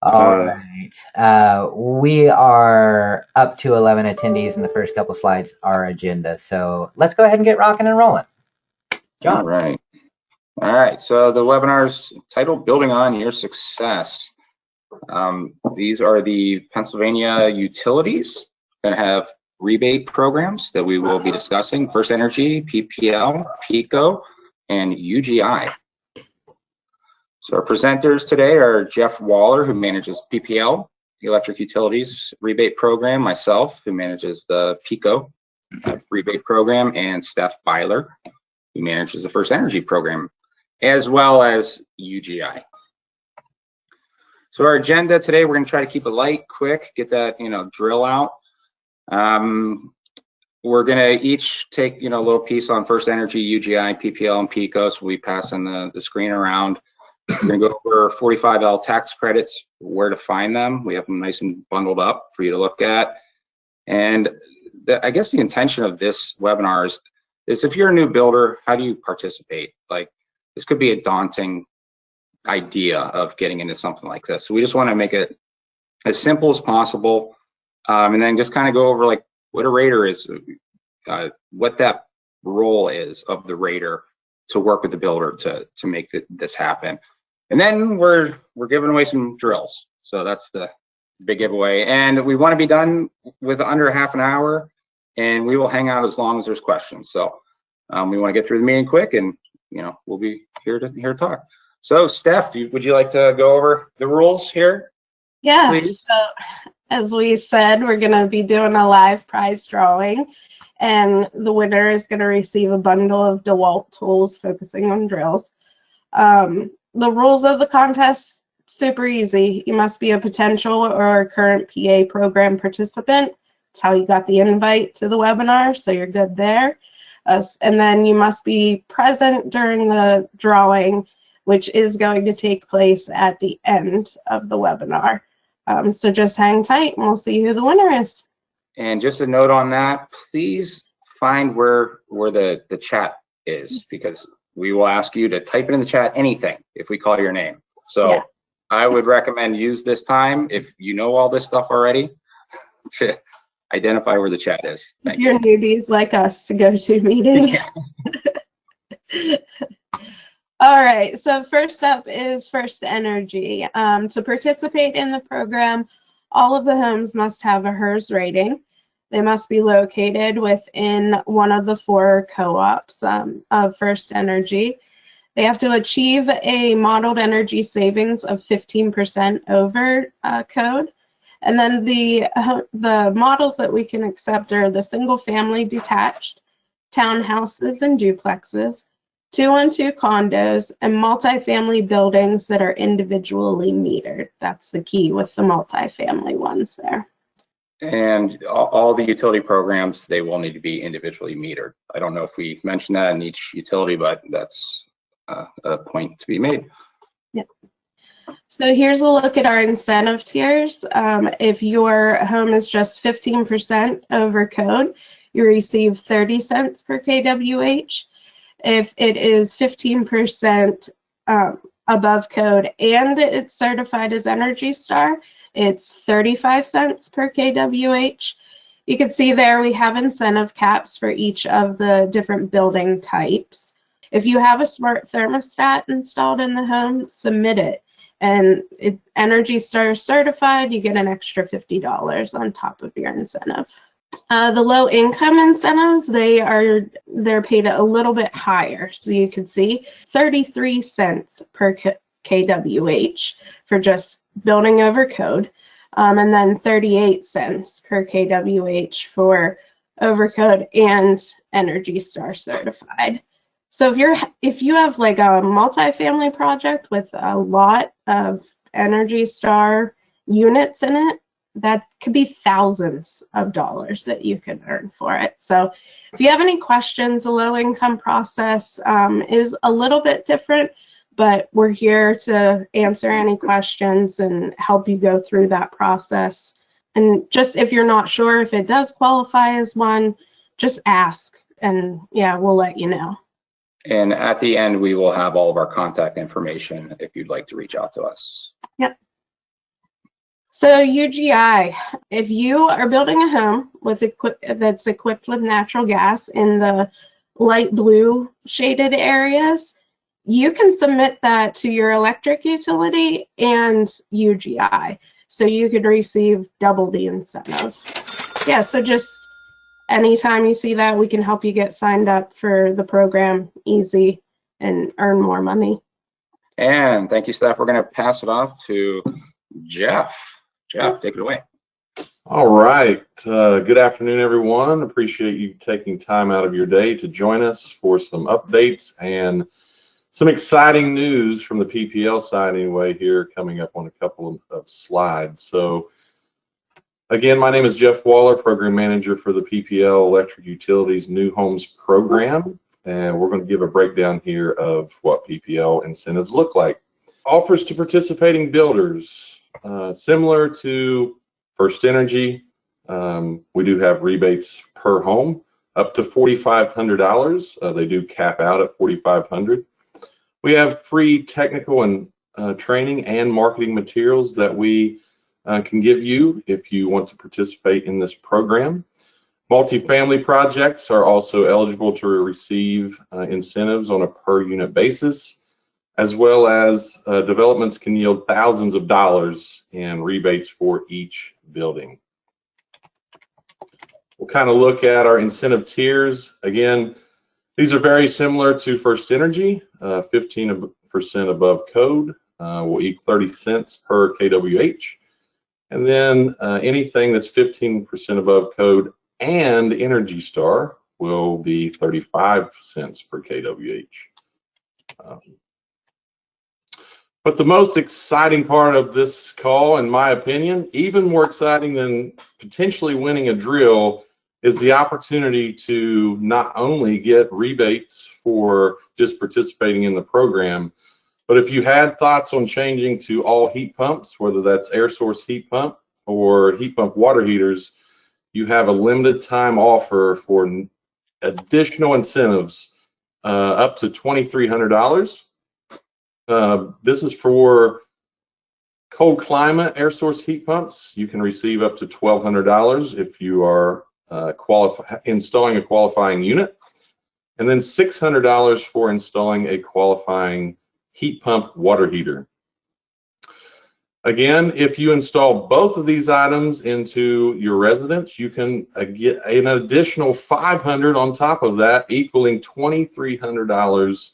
All right. We are up to 11 attendees, and the first couple slides are agenda. So let's go ahead and get rocking and rolling. All John. right. All right. So the webinar's titled Building on Your Success. These are the Pennsylvania utilities that have rebate programs that we will be discussing: First Energy, PPL, PECO, and UGI. So our presenters today are Jeff Waller, who manages PPL, the Electric Utilities Rebate Program, myself, who manages the PECO Rebate Program, and Steph Byler, who manages the First Energy Program, as well as UGI. So our agenda today, we're going to try to keep it light, quick, get that drill out. We're going to each take a little piece on First Energy, UGI, PPL, and PECO. So we pass on the screen around. We're going to go over 45L tax credits, where to find them. We have them nice and bundled up for you to look at. And I guess the intention of this webinar is if you're a new builder, how do you participate? Like, this could be a daunting idea of getting into something like this. So we just want to make it as simple as possible, and then just kind of go over like what a rater is, what that role is of the rater to work with the builder to make this happen. And then we're giving away some drills. So that's the big giveaway. And we want to be done with under half an hour, and we will hang out as long as there's questions. So we want to get through the meeting quick, and we'll be here to talk. So Steph, would you like to go over the rules here? Yeah, please? So as we said, we're going to be doing a live prize drawing, and the winner is going to receive a bundle of DeWalt tools focusing on drills. The rules of the contest, super easy. You must be a potential or current PA program participant. That's how you got the invite to the webinar, so you're good there. And then you must be present during the drawing, which is going to take place at the end of the webinar. So just hang tight and we'll see who the winner is. And just a note on that, please find where the chat is, because we will ask you to type it in the chat, anything, if we call your name. So yeah. I would recommend use this time, if you know all this stuff already, to identify where the chat is. If you're newbies like us to go to meeting. Yeah. All right, so first up is First Energy. To participate in the program, all of the homes must have a HERS rating. They must be located within one of the 4 co-ops of First Energy. They have to achieve a modeled energy savings of 15% over code. And then the models that we can accept are the single-family detached, townhouses and duplexes, 2-on-2 condos, and multifamily buildings that are individually metered. That's the key with the multifamily ones there. And all the utility programs, they will need to be individually metered. I don't know if we mentioned that in each utility, but that's a point to be made. Yep. So here's a look at our incentive tiers. If your home is just 15% over code, you receive 30 cents per kWh. If it is 15% above code and it's certified as Energy Star, it's 35 cents per kWh. You can see there we have incentive caps for each of the different building types. If you have a smart thermostat installed in the home, submit it. And if Energy Star certified, you get an extra $50 on top of your incentive. The low income incentives, they're paid a little bit higher. So you can see 33 cents per kWh for just building over code, and then 38 cents per kWh for over code and Energy Star certified. So if you have like a multifamily project with a lot of Energy Star units in it, that could be thousands of dollars that you can earn for it. So if you have any questions, the low income process is a little bit different, but we're here to answer any questions and help you go through that process. And just if you're not sure if it does qualify as one, just ask, and yeah, we'll let you know. And at the end, we will have all of our contact information if you'd like to reach out to us. Yep. So UGI, if you are building a home with that's equipped with natural gas in the light blue shaded areas, you can submit that to your electric utility and UGI. So you could receive double the incentive. Yeah, so just anytime you see that, we can help you get signed up for the program easy and earn more money. And thank you, staff. We're going to pass it off to Jeff. Jeff, take it away. All right. Good afternoon, everyone. Appreciate you taking time out of your day to join us for some updates and some exciting news from the PPL side anyway here coming up on a couple of slides. So again, my name is Jeff Waller, Program Manager for the PPL Electric Utilities New Homes Program. And we're going to give a breakdown here of what PPL incentives look like. Offers to participating builders, similar to First Energy, we do have rebates per home up to $4,500. They do cap out at $4,500. We have free technical and training and marketing materials that we can give you if you want to participate in this program. Multifamily projects are also eligible to receive incentives on a per unit basis, as well as developments can yield thousands of dollars in rebates for each building. We'll kind of look at our incentive tiers. Again, these are very similar to First Energy. 15% above code will equal 30 cents per kWh. And then anything that's 15% above code and Energy Star will be 35 cents per kWh. But the most exciting part of this call, in my opinion, even more exciting than potentially winning a drill, is the opportunity to not only get rebates for just participating in the program, but if you had thoughts on changing to all heat pumps, whether that's air source heat pump or heat pump water heaters, you have a limited time offer for additional incentives up to $2,300. This is for cold climate air source heat pumps. You can receive up to $1,200 if you are installing a qualifying unit, and then $600 for installing a qualifying heat pump water heater. Again, if you install both of these items into your residence, you can get an additional $500 on top of that, equaling $2,300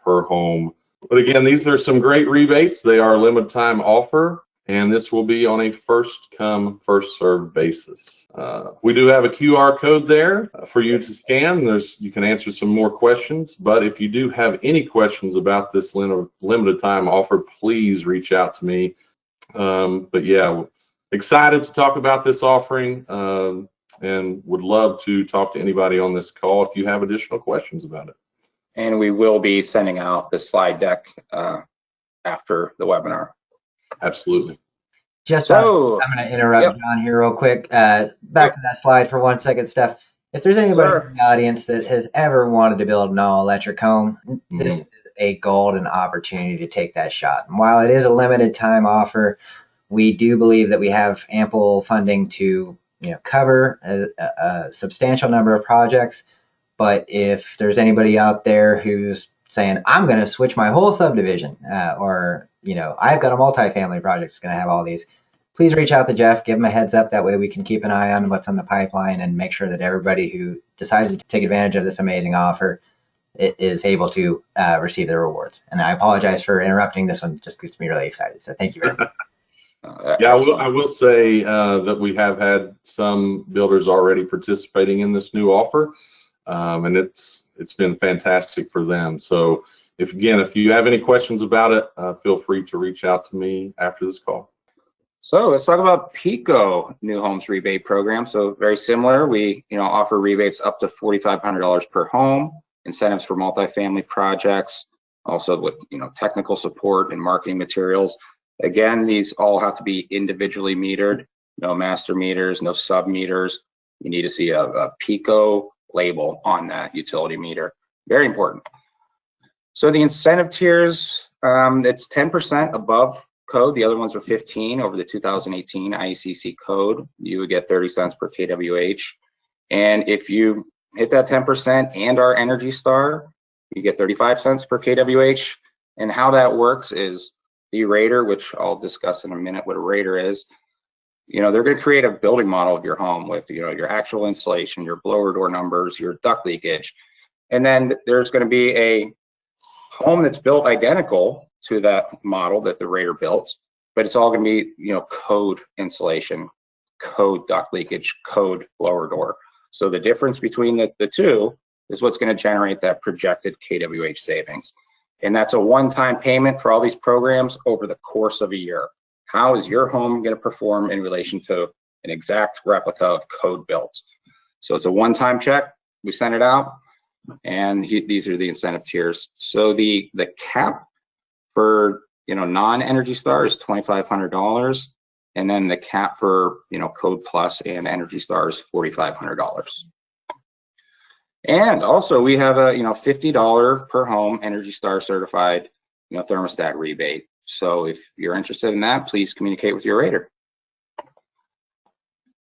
per home. But again, these are some great rebates. They are a limited time offer, and this will be on a first come, first served basis. We do have a QR code there for you to scan. You can answer some more questions, but if you do have any questions about this limited time offer, please reach out to me. But yeah, excited to talk about this offering and would love to talk to anybody on this call if you have additional questions about it. And we will be sending out the slide deck after the webinar. Absolutely. Just So, I'm going to interrupt John here real quick. Back to that slide for 1 second, Steph. If there's anybody in the audience that has ever wanted to build an all-electric home, this is a golden opportunity to take that shot. And while it is a limited time offer, we do believe that we have ample funding to cover a substantial number of projects. But if there's anybody out there who's saying, I'm going to switch my whole subdivision, or I've got a multifamily project that's going to have all these, please reach out to Jeff, give him a heads up. That way we can keep an eye on what's on the pipeline and make sure that everybody who decides to take advantage of this amazing offer is able to receive the rewards. And I apologize for interrupting. This one just gets me really excited. So thank you very much. Yeah, I will say that we have had some builders already participating in this new offer, and it's been fantastic for them. So if you have any questions about it, feel free to reach out to me after this call. So let's talk about PICO New Homes Rebate Program. So very similar. We offer rebates up to $4,500 per home, incentives for multifamily projects, also with technical support and marketing materials. Again, these all have to be individually metered. No master meters, no sub meters. You need to see a PICO label on that utility meter. Very important. So the incentive tiers, it's 10% above code. The other ones are 15 over the 2018 IECC code. You would get 30 cents per kWh. And if you hit that 10% and our Energy Star, you get 35 cents per kWh. And how that works is the rater, which I'll discuss in a minute what a rater is, you know, they're going to create a building model of your home with, you know, your actual insulation, your blower door numbers, your duct leakage. And then there's going to be a home that's built identical to that model that the rater built, but it's all going to be, you know, code insulation, code duct leakage, code blower door. So the difference between the two is what's going to generate that projected kWh savings. And that's a one-time payment for all these programs over the course of a year. How is your home going to perform in relation to an exact replica of code built? So it's a one-time check. We send it out, and these are the incentive tiers. So the cap for, you know, non-Energy Star is $2,500, and then the cap for, you know, Code Plus and Energy Star is $4,500. And also we have a, you know, $50 per home Energy Star certified, you know, thermostat rebate. So if you're interested in that, please communicate with your rater.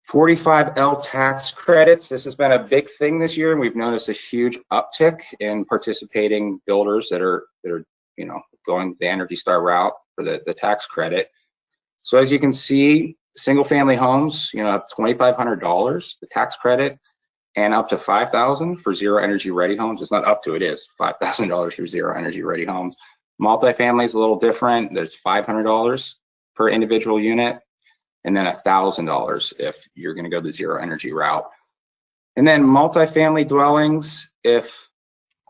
45L tax credits. This has been a big thing this year, and we've noticed a huge uptick in participating builders that are you know, going the Energy Star route for the tax credit. So as you can see, single family homes, you know, up $2,500 the tax credit, and up to $5,000 for zero energy ready homes. It's not up to, it is $5,000 for zero energy ready homes. Multifamily is a little different. There's $500 per individual unit, and then $1,000 if you're going to go the zero energy route. And then multifamily dwellings, if,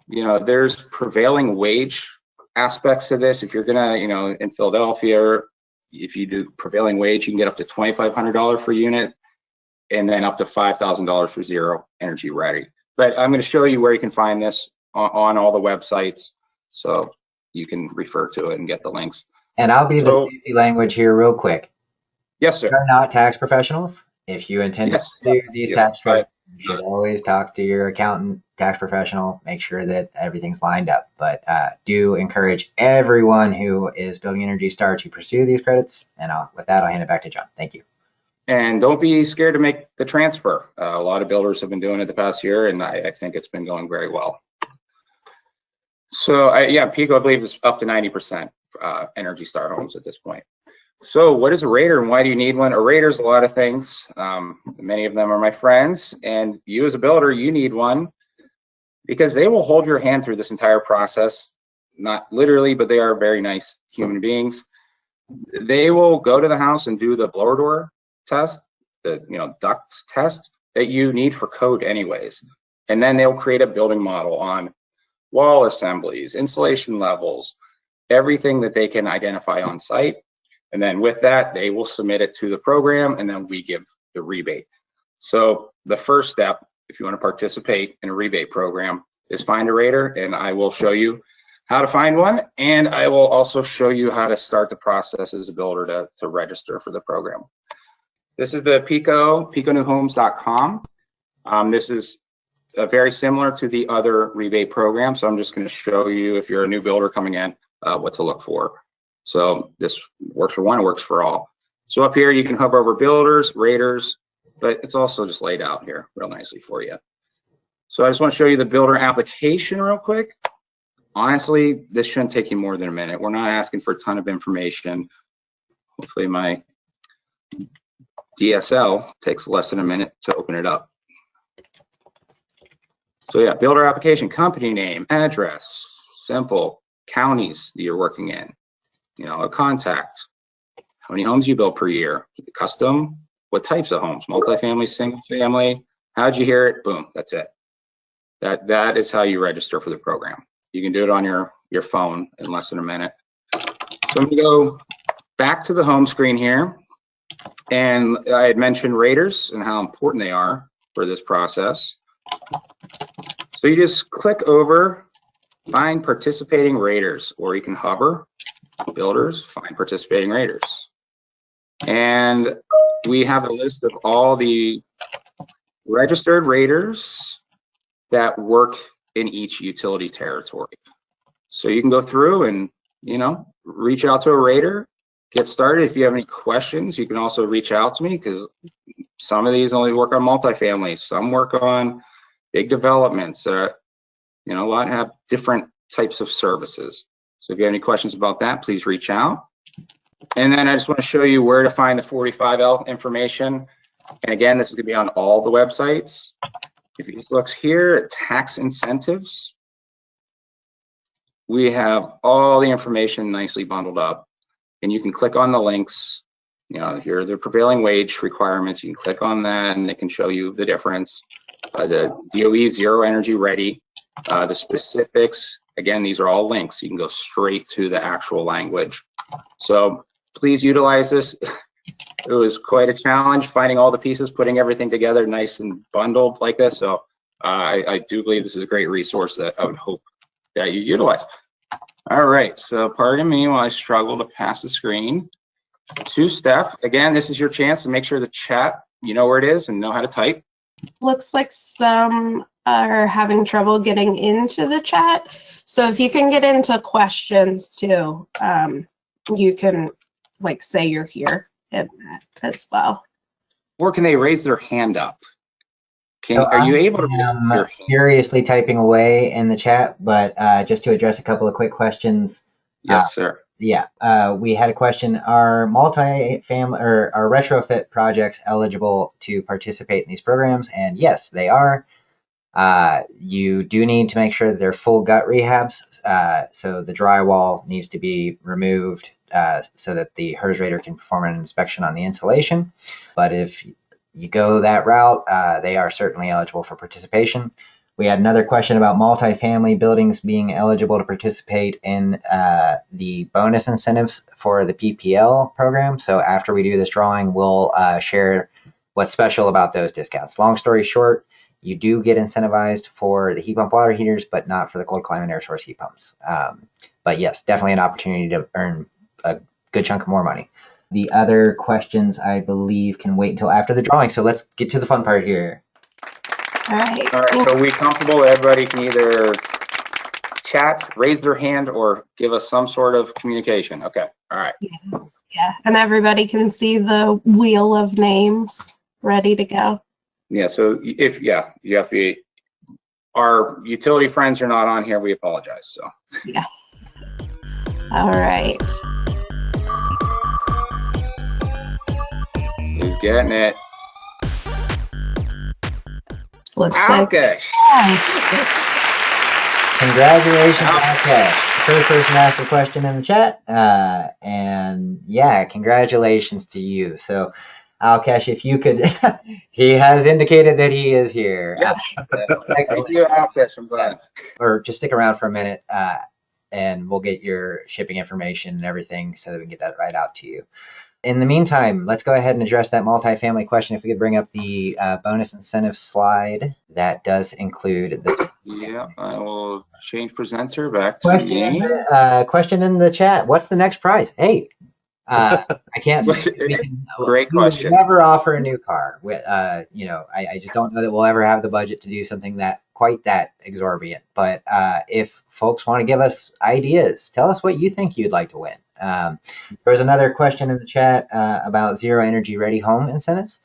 you know, there's prevailing wage aspects to this. If you're going to, you know, in Philadelphia, if you do prevailing wage, you can get up to $2,500 per unit, and then up to $5,000 for zero energy ready. But I'm going to show you where you can find this on all the websites, so you can refer to it and get the links. And I'll be the safety language here real quick. Yes, sir. We are not tax professionals. If you intend to pursue these tax credits, you should always talk to your accountant, tax professional, make sure that everything's lined up. But do encourage everyone who is building Energy Star to pursue these credits. And with that, I'll hand it back to John. Thank you. And don't be scared to make the transfer. A lot of builders have been doing it the past year, and I think it's been going very well. So yeah, Pico, I believe, is up to 90% Energy Star homes at this point. So what is a rater, and why do you need one? A rater is a lot of things. Many of them are my friends, and you as a builder, you need one because they will hold your hand through this entire process. Not literally, but they are very nice human beings. They will go to the house and do the blower door test, the, you know, duct test that you need for code anyways. And then they'll create a building model on wall assemblies, insulation levels, everything that they can identify on site. And then with that, they will submit it to the program, and then we give the rebate. So the first step, if you want to participate in a rebate program, is find a rater, and I will show you how to find one. And I will also show you how to start the process as a builder to register for the program. This is the piconewhomes.com. This is very similar to the other rebate program. So I'm just going to show you, if you're a new builder coming in, what to look for. So this works for one, it works for all. So up here, you can hover over builders, raters, but it's also just laid out here real nicely for you. So I just want to show you the builder application real quick. Honestly, this shouldn't take you more than a minute. We're not asking for a ton of information. Hopefully my DSL takes less than a minute to open it up. So yeah, builder application, company name, address, simple, counties that you're working in, you know, a contact, how many homes you build per year, custom, what types of homes, multifamily, single family, how'd you hear it? Boom, that's it. That is how you register for the program. You can do it on your phone in less than a minute. So I'm gonna go back to the home screen here. And I had mentioned raters and how important they are for this process. So you just click over, find participating raters, or you can hover, builders, find participating raters. And we have a list of all the registered raters that work in each utility territory. So you can go through and, you know, reach out to a rater, get started. If you have any questions, you can also reach out to me, because some of these only work on multifamily, some work on big developments. A lot have different types of services. So if you have any questions about that, please reach out. And then I just want to show you where to find the 45L information. And again, this is going to be on all the websites. If you just look here at tax incentives, we have all the information nicely bundled up, and you can click on the links. Here are the prevailing wage requirements. You can click on that and it can show you the difference. The DOE Zero Energy Ready, the specifics. Again, these are all links. You can go straight to the actual language. So please utilize this. It was quite a challenge finding all the pieces, putting everything together nice and bundled like this. So I do believe this is a great resource that I would hope that you utilize. All right, so pardon me while I struggle to pass the screen to Steph. Again, this is your chance to make sure the chat, you know where it is and know how to type. Looks like some are having trouble getting into the chat. So if you can get into questions too, you can say you're here in that as well. Or can they raise their hand up? Are you able to raise your hand? Furiously typing away in the chat, but just to address a couple of quick questions. Yes, sir. Yeah, we had a question. Are multi-family or are retrofit projects eligible to participate in these programs? And yes, they are. You do need to make sure that they're full gut rehabs. So the drywall needs to be removed so that the HERS rater can perform an inspection on the insulation. But if you go that route, they are certainly eligible for participation. We had another question about multifamily buildings being eligible to participate in the bonus incentives for the PPL program. So after we do this drawing, we'll share what's special about those discounts. Long story short, you do get incentivized for the heat pump water heaters, but not for the cold climate air source heat pumps. But yes, definitely an opportunity to earn a good chunk of more money. The other questions, I believe, can wait until after the drawing. So let's get to the fun part here. All right. So are we comfortable that everybody can either chat, raise their hand, or give us some sort of communication? Okay. All right. Yeah. And everybody can see the wheel of names ready to go. Yeah. So you have to be. Our utility friends are not on here. We apologize. So. Yeah. All right. Who's getting it? Looks like Congratulations, Alkesh. First person asked a question in the chat. And yeah, congratulations to you. So Alkesh, if you could, he has indicated that he is here. Yes. Thank you, Alkesh. I'm glad. Or just stick around for a minute and we'll get your shipping information and everything so that we can get that right out to you. In the meantime, let's go ahead and address that multifamily question. If we could bring up the bonus incentive slide, that does include this. Yeah, I will change presenter back to me. Question in the chat. What's the next prize? Hey, I can't say Great question. We never offer a new car. I just don't know that we'll ever have the budget to do something that quite that exorbitant. But if folks want to give us ideas, tell us what you think you'd like to win. There was another question in the chat about Zero Energy Ready home incentives.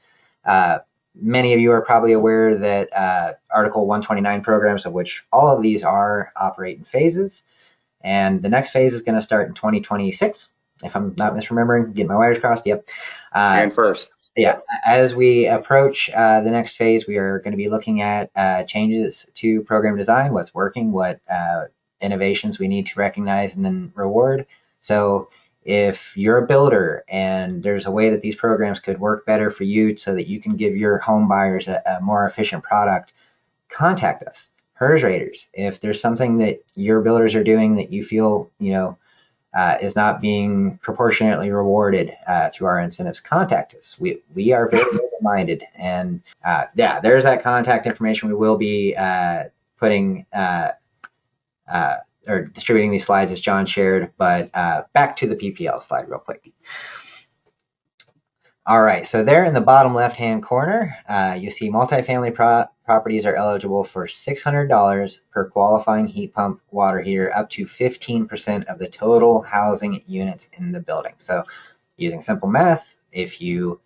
Many of you are probably aware that Article 129 programs, of which all of these are, operate in phases. And the next phase is going to start in 2026. If I'm not misremembering, getting my wires crossed. Yep. And first. Yeah. As we approach the next phase, we are going to be looking at changes to program design, what's working, what innovations we need to recognize and then reward. So if you're a builder and there's a way that these programs could work better for you so that you can give your home buyers a more efficient product, contact us. HERS raters. If there's something that your builders are doing that you feel, is not being proportionately rewarded through our incentives, contact us. We are very open-minded, and there's that contact information. We will be putting or distributing these slides as John shared, but back to the PPL slide real quick. All right, so there in the bottom left-hand corner, you see multifamily properties are eligible for $600 per qualifying heat pump water heater, up to 15% of the total housing units in the building. So using simple math, if you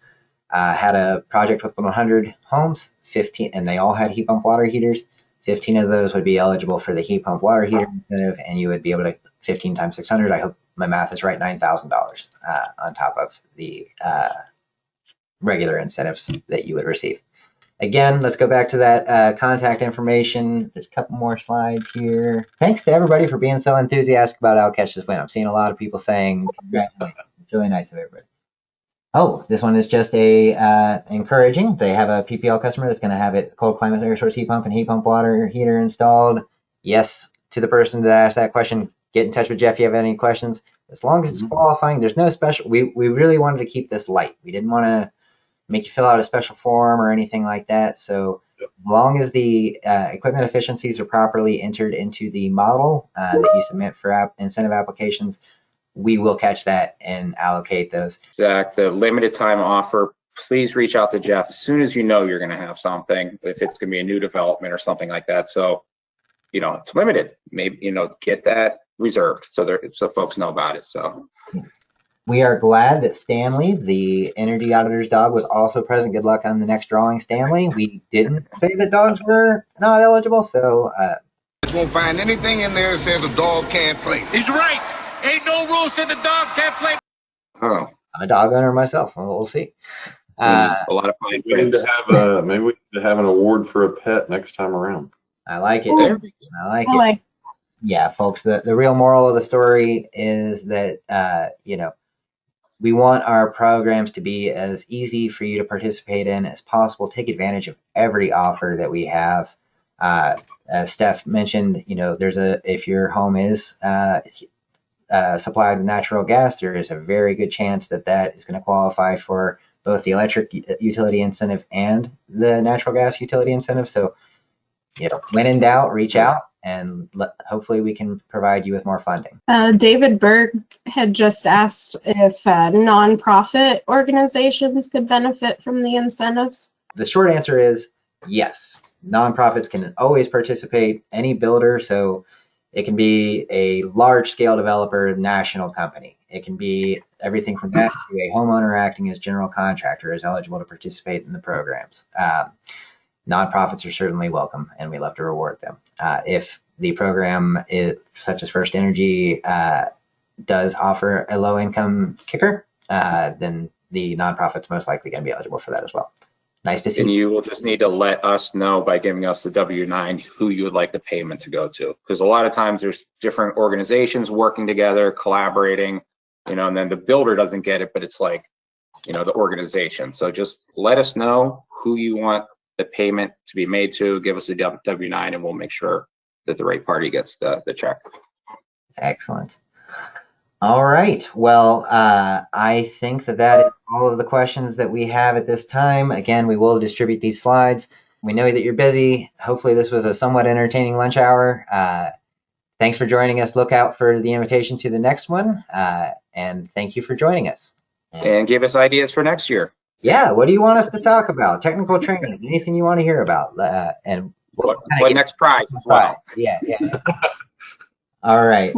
had a project with 100 homes, 15, and they all had heat pump water heaters, 15 of those would be eligible for the heat pump water heater incentive, and you would be able to 15 times 600. I hope my math is right. $9,000 on top of the regular incentives that you would receive. Again, let's go back to that contact information. There's a couple more slides here. Thanks to everybody for being so enthusiastic about I'll Catch This Win. I'm seeing a lot of people saying congratulations. It's really nice of everybody. Oh, this one is just a encouraging. They have a PPL customer that's going to have it cold climate air source heat pump and heat pump water heater installed. Yes, to the person that asked that question, get in touch with Jeff if you have any questions. As long as it's qualifying, there's no special. We really wanted to keep this light. We didn't want to make you fill out a special form or anything like that. So as long as the equipment efficiencies are properly entered into the model that you submit for incentive applications, we will catch that and allocate those. Zach, the limited time offer, please reach out to Jeff as soon as you know you're going to have something, if it's going to be a new development or something like that. So, it's limited. Maybe, get that reserved so folks know about it. So. We are glad that Stanley, the energy auditor's dog, was also present. Good luck on the next drawing, Stanley. We didn't say that dogs were not eligible, so. You won't find anything in there that says a dog can't play. He's right. Ain't no rule said the dog can't play. Oh. I'm a dog owner myself. We'll see. A lot of fine We need print. to have maybe we need to have an award for a pet next time around. I like it. There we go. I like it. Yeah, folks, the real moral of the story is that, we want our programs to be as easy for you to participate in as possible. Take advantage of every offer that we have. As Steph mentioned, if your home is supplied with natural gas, there is a very good chance that is going to qualify for both the electric utility incentive and the natural gas utility incentive. So, when in doubt, reach out, and hopefully we can provide you with more funding. David Berg had just asked if nonprofit organizations could benefit from the incentives. The short answer is yes. Nonprofits can always participate, any builder. So it can be a large scale developer, national company. It can be everything from that to a homeowner acting as general contractor is eligible to participate in the programs. Nonprofits are certainly welcome, and we love to reward them. If the program, such as First Energy, does offer a low-income kicker, then the nonprofit's most likely going to be eligible for that as well. Nice to see. And you will just need to let us know by giving us the W-9 who you would like the payment to go to. Because a lot of times there's different organizations working together, collaborating, and then the builder doesn't get it, but it's like, the organization. So just let us know who you want the payment to be made to, give us a W-9, and we'll make sure that the right party gets the check. Excellent. All right. Well, I think that is all of the questions that we have at this time. Again, we will distribute these slides. We know that you're busy. Hopefully this was a somewhat entertaining lunch hour. Thanks for joining us. Look out for the invitation to the next one. And thank you for joining us. And give us ideas for next year. Yeah, what do you want us to talk about? Technical training, anything you want to hear about? And what next prize as well. Yeah. All right.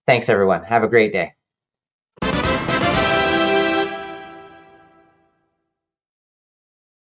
Thanks, everyone. Have a great day.